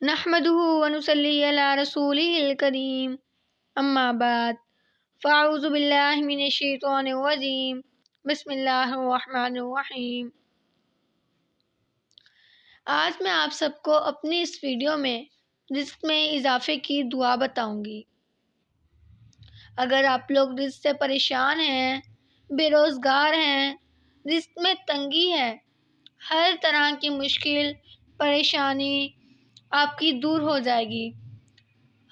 نحمده ونصلي على رسوله الكريم اما بعد فاعوذ باللہ من الشیطان الرجیم بسم اللہ الرحمن الرحیم۔ آج میں آپ سب کو اپنی اس ویڈیو میں رزق میں اضافے کی دعا بتاؤں گی۔ اگر آپ لوگ رزق سے پریشان ہیں، بے روزگار ہیں، رزق میں تنگی ہے، ہر طرح کی مشکل پریشانی آپ کی دور ہو جائے گی،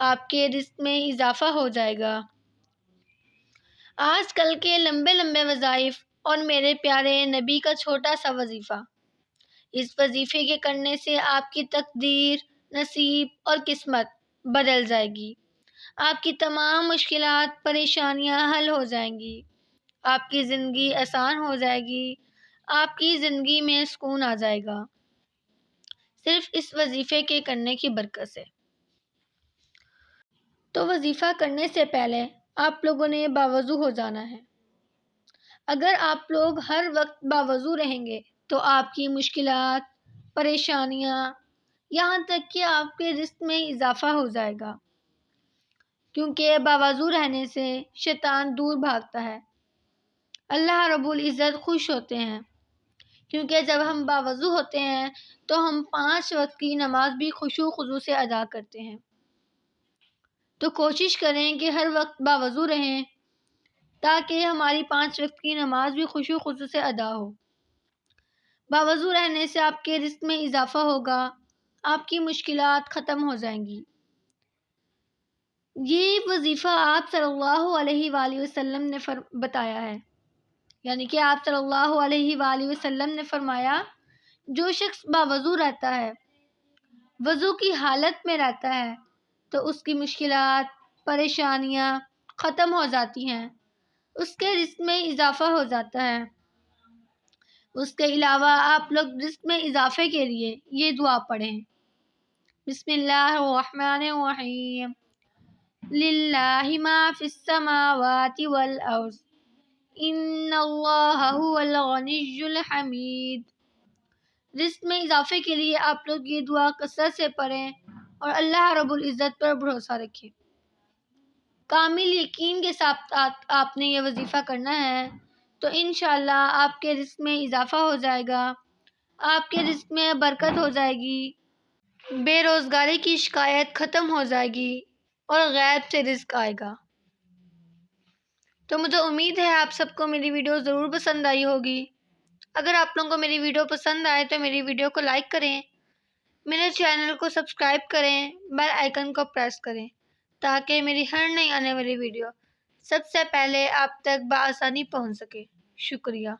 آپ کے رزق میں اضافہ ہو جائے گا۔ آج کل کے لمبے لمبے وظائف اور میرے پیارے نبی کا چھوٹا سا وظیفہ، اس وظیفے کے کرنے سے آپ کی تقدیر، نصیب اور قسمت بدل جائے گی۔ آپ کی تمام مشکلات، پریشانیاں حل ہو جائیں گی، آپ کی زندگی آسان ہو جائے گی، آپ کی زندگی میں سکون آ جائے گا، صرف اس وظیفے کے کرنے کی برکت سے۔ تو وظیفہ کرنے سے پہلے آپ لوگوں نے باوضو ہو جانا ہے۔ اگر آپ لوگ ہر وقت باوضو رہیں گے تو آپ کی مشکلات، پریشانیاں، یہاں تک کہ آپ کے رزق میں اضافہ ہو جائے گا، کیونکہ باوضو رہنے سے شیطان دور بھاگتا ہے۔ اللہ رب العزت خوش ہوتے ہیں، کیونکہ جب ہم باوضو ہوتے ہیں تو ہم 5 وقت کی نماز بھی خشوع و خضوع سے ادا کرتے ہیں۔ تو کوشش کریں کہ ہر وقت باوضو رہیں تاکہ ہماری 5 وقت کی نماز بھی خشوع و خضوع سے ادا ہو۔ باوضو رہنے سے آپ کے رزق میں اضافہ ہوگا، آپ کی مشکلات ختم ہو جائیں گی۔ یہ وظیفہ آپ صلی اللہ علیہ وآلہ وسلم نے بتایا ہے، یعنی کہ آپ صلی اللہ علیہ وآلہ وسلم نے فرمایا، جو شخص باوضو رہتا ہے، وضو کی حالت میں رہتا ہے، تو اس کی مشکلات، پریشانیاں ختم ہو جاتی ہیں، اس کے رزق میں اضافہ ہو جاتا ہے۔ اس کے علاوہ آپ لوگ رزق میں اضافے کے لیے یہ دعا پڑھیں۔ بسم اللہ الرحمن الرحیم۔ للہ ما فی السماوات والارض ان اللہ هو الغنی الحمید۔ رزق میں اضافے کے لیے آپ لوگ یہ دعا کثرت سے پڑھیں اور اللہ رب العزت پر بھروسہ رکھیں۔ کامل یقین کے ساتھ آپ نے یہ وظیفہ کرنا ہے تو انشاءاللہ آپ کے رزق میں اضافہ ہو جائے گا، آپ کے رزق میں برکت ہو جائے گی، بے روزگاری کی شکایت ختم ہو جائے گی اور غیب سے رزق آئے گا۔ تو مجھے امید ہے آپ سب کو میری ویڈیو ضرور پسند آئی ہوگی۔ اگر آپ لوگوں کو میری ویڈیو پسند آئے تو میری ویڈیو کو لائک کریں، میرے چینل کو سبسکرائب کریں، بیل آئیکن کو پریس کریں تاکہ میری ہر نئی آنے والی ویڈیو سب سے پہلے آپ تک بآسانی پہنچ سکے۔ شکریہ۔